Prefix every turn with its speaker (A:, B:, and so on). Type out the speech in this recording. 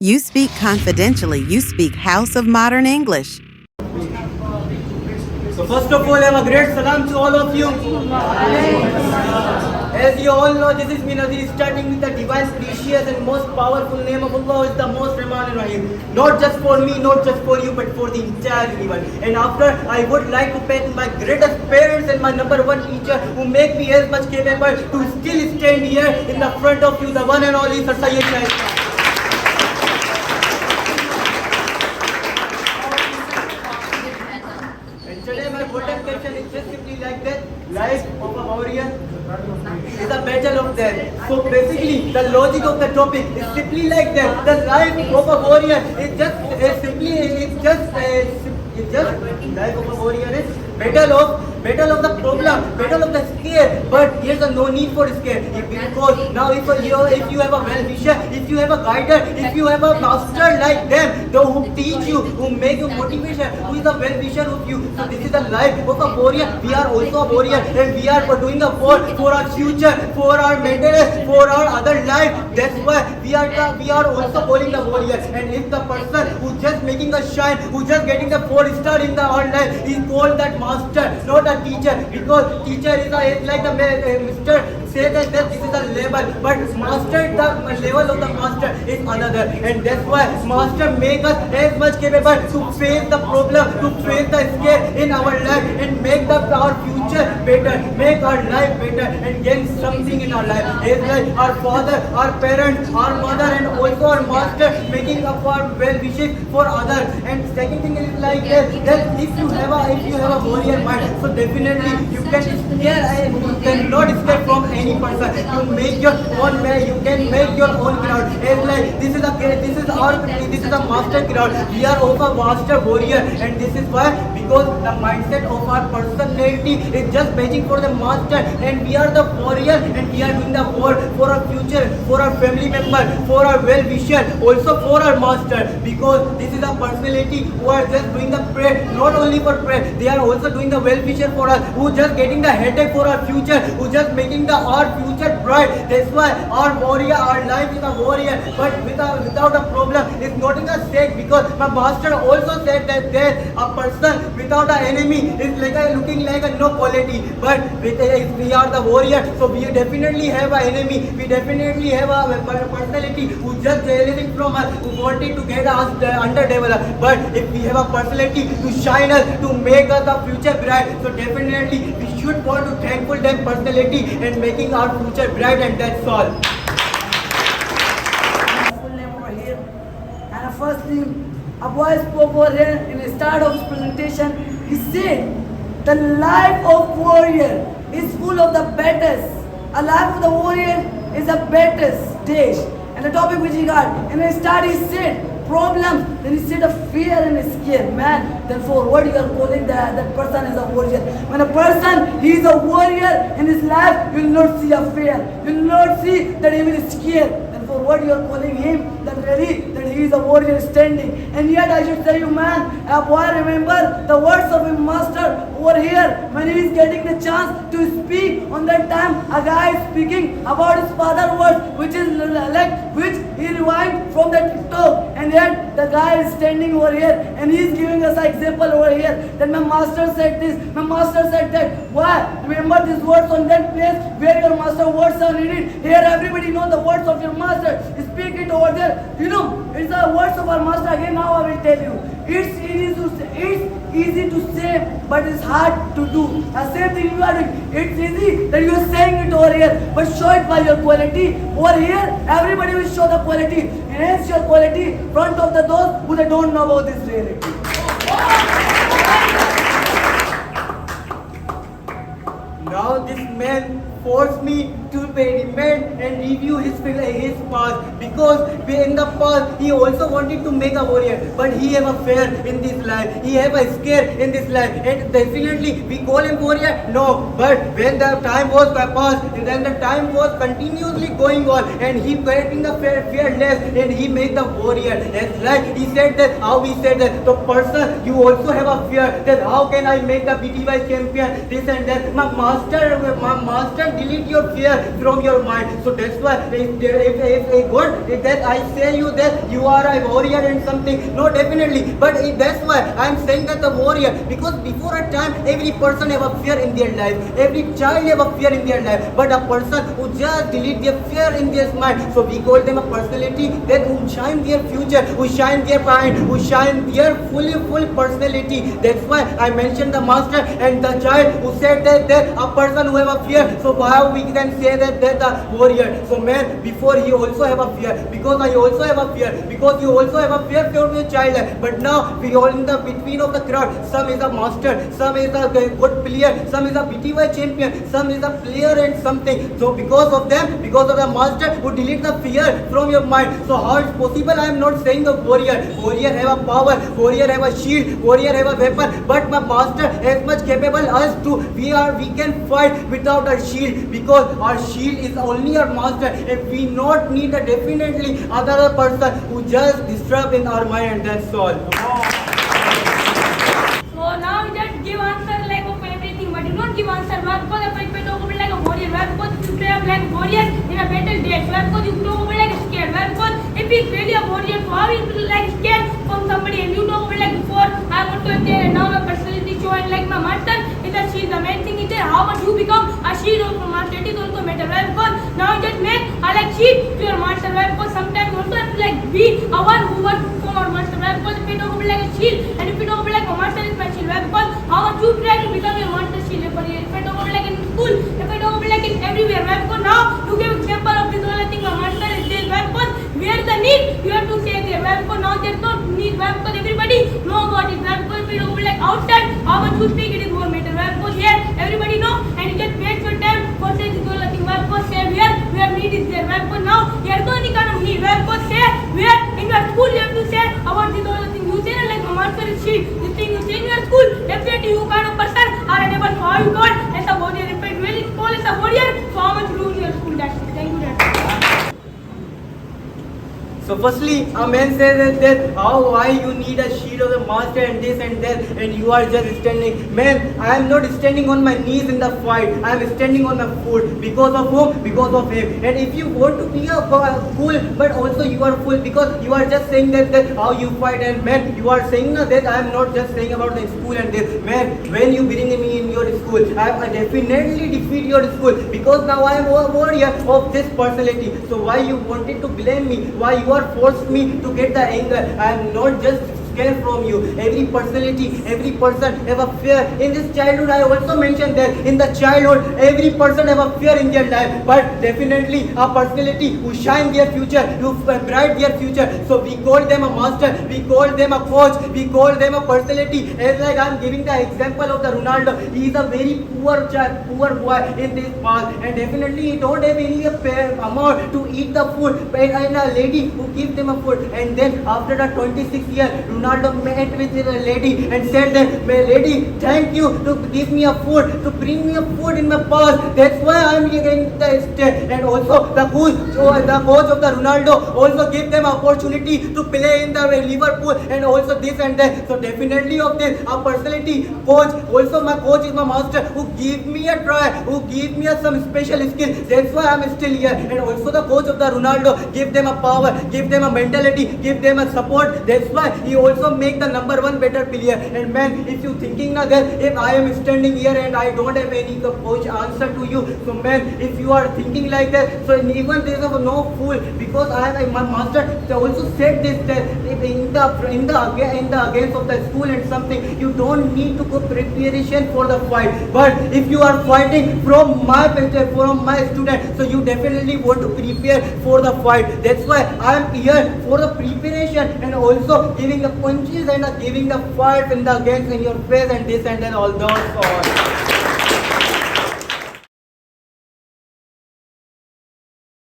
A: You speak confidentially. You speak House of Modern English.
B: So first of all, I have a great salam to all of you. As you all know, this is me Nadir, starting with the divine, precious and most powerful name of Allah, is the most Rahman and Rahim. Not just for me, not just for you, but for the entire universe. And after, I would like to thank my greatest parents and my number one teacher who make me as much capable to still stand here in the front of you, the one and only Sir Syed Shahid Khan. Today my golden question is just simply like that. Life of a warrior is a battle of death. So basically the logic of the topic is simply like that. The life of a warrior is just life of a warrior is battle of the problem, battle of the scare. But here's a no need for scare. Because now if you have a well-wisher, if you have a guider, if you have a master like them, who teach you, who make you motivation, who is a well-wisher of you. So this is the life of a warrior. We are also a warrior, and we are doing a war for our future, for our mental, for our other life. That's why we are also calling the warrior. And if the person who just making a shine, who just getting the 4-star in the online, is called that master, not a teacher. Because teacher is like the Mr. say that this is a level, but master, the level of the master is another. And that's why master make us as much capable to face the problem, to face the scare in our life, and make our future better, make our life better, and gain something in our life. As like our father, our parents, our mother, and also our master making up our well wishes for others. And second thing is like that if you have a warrior mind, so definitely you can scare and you cannot escape from any person. You make your own way, you can make your own crowd. As like this is a master crowd. We are of a master warrior, and this is why, because the mindset of our personality is just waiting for the master, and we are the warrior, and we are doing the war for our future, for our family member, for our well-wisher, also for our master. Because this is a personality who are just doing the prayer, not only for prayer, they are also doing the well-wisher for us, who just getting the headache for our future, who just making our future bright. That's why our warrior, our life is a warrior, but without a problem is not in a state. Because my master also said that a person without an enemy is looking like a no quality. But if we are the warrior, so we definitely have an enemy. We definitely have a personality who just anything from us, who wanted to get us underdeveloped. But if we have a personality to shine us, to make us a future bright, so definitely we should want to thankful them personality and making our future bright, and that's all.
C: Full name over here, and firstly, a boy spoke over here in the start of his presentation. He said, the life of warrior is full of the battles. A life of the warrior is a battle stage. And the topic which he got, in the start he said, problems, then he said a fear and a scare. Man, therefore what you are calling that person is a warrior. When a person, he is a warrior in his life, you will not see a fear. You will not see that he will scare. For what you are calling him, that he is a warrior standing. And yet I should tell you, man, a boy, remember the words of his master over here when he is getting the chance to speak. On that time, a guy is speaking about his father's words, which he rewind from the TikTok. And yet the guy is standing over here and he is giving us an example over here. Then my master said this, my master said that. Why? Remember these words on that place where your master words are needed. Here everybody knows the words of your master. Speak it over there. You know, it's the words of our master. Again, now I will tell you. It's easy to say, but it's hard to do. The same thing you are doing. It's easy that you are saying it over here, but show it by your quality. Over here, everybody will show the quality. Enhance your quality in front of those who they don't know about this reality.
B: Now this man forced me to remain and review his past, because in the past he also wanted to make a warrior, but he have a fear in this life, he have a scare in this life, and definitely we call him warrior? No, but when the time was passed, and then the time was continuously going on, and he getting the fearless, and he made the warrior. As like he said that, how he said that the person, you also have a fear that how can I make the BTY champion, this and that. My master delete your fear. fear from your mind. So that's why if good, if that I say you that you are a warrior and something, no, definitely. But that's why I'm saying that the warrior, because before a time, every person have a fear in their life. Every child have a fear in their life. But a person who just delete their fear in their mind, so we call them a personality that who shine their future, who shine their mind, who shine their full personality. That's why I mentioned the master and the child who said that a person who have a fear. So how we can say that the warrior? So man, before he also have a fear, because I also have a fear, because you also have a fear from your child. But now we all in the between of the crowd. Some is a master, some is a good player, some is a BTY champion, some is a player and something. So because of them, because of the master who delete the fear from your mind. So how it's possible? I am not saying the warrior. Warrior have a power, warrior have a shield, warrior have a weapon, but my master as much capable us to we can fight without a shield, because our shield is only our master, and we not need a definitely other person who just disturb in our mind, and that's all.
D: So now you just give answer like of everything, but you don't give answer. Why? Because if you talk about like a warrior, why? Because you play up like a warrior in a battle days. Why? Because you talk about like a scared. Why? Because if he's really a warrior, so how he will like scared from somebody? And you talk about like before I want to there, and now my personality show and like my master is a shield. The main thing is that how much you become a shield of master. It is also matter. Why? Because now you just make a like shield to your master. Why? Because sometimes also have to like be a one who wants to become our master. Why? Because if you talk about like a shield, and if you talk about like a master is my shield. Why? Because how much you try to become your master shield. If I talk about like in school, if I talk about like in everywhere. Why? Because now you give example of this whole thing. A master is there. Why? Because where is the need? You have to say there. Why? Because now there's no need. Why? Because everybody know about it. Why? Because if you talk about like outside, how much you speak it is more matter. Why? Because here everybody know, and you just waste your time for saying this whole thing. Why? Because say where need is there. Why? Because now there is no any kind of need. Why? Because say where in your school you have to say about this whole thing. You say like a master is shield. This thing you say in your school, definitely you kind of person are unable to how you got as a warrior. If I really call as a warrior, so how much rule in your school? That's it. Thank you. That's it.
B: So firstly, a man says that how why you need a shield of the master and this and that, and you are just standing. Man, I am not standing on my knees in the fight. I am standing on the foot. Because of whom? Because of him. And if you want to be a fool, but also you are fool because you are just saying that how you fight. And man, you are saying that I am not just saying about the school and this. Man, when you bring me in your school, I definitely defeat your school, because now I am a warrior of this personality. So why you wanted to blame me? Why you are forced me to get the anger? I am not just scared from you. Every personality, every person have a fear. In this childhood, I also mentioned that in the childhood, every person have a fear in their life. But definitely a personality who shine their future, who bright their future. So we call them a master, we call them a coach, we call them a personality. As like I am giving the example of the Ronaldo. He is a very poor child, poor boy in this past, and definitely he don't have any amount to eat the food. And a lady who gives them a food, and then after the 26 years, Ronaldo met with a lady and said that, my lady, thank you to give me a food, to bring me a food in my past. That's why I am here in the state. And also the coach of the Ronaldo also gave them opportunity to play in the Liverpool and also this and that. So definitely of this, a personality coach, also my coach is my master who give me a try, who give me some special skill. That's why I am still here. And also the coach of the Ronaldo give them a power, give them a mentality, give them a support. That's why he also make the number one better player. And man, if you thinking now that if I am standing here and I don't have any coach answer to you, so man, if you are thinking like that, so even there is no fool, because I am my master also said this that in the against of the school and something, you don't need to go preparation for the fight. But if you are fighting from my student, so you definitely want to prepare for the fight. That's why I am here for the preparation and also giving the punches and giving the fight in the against in your face and this and then all those all.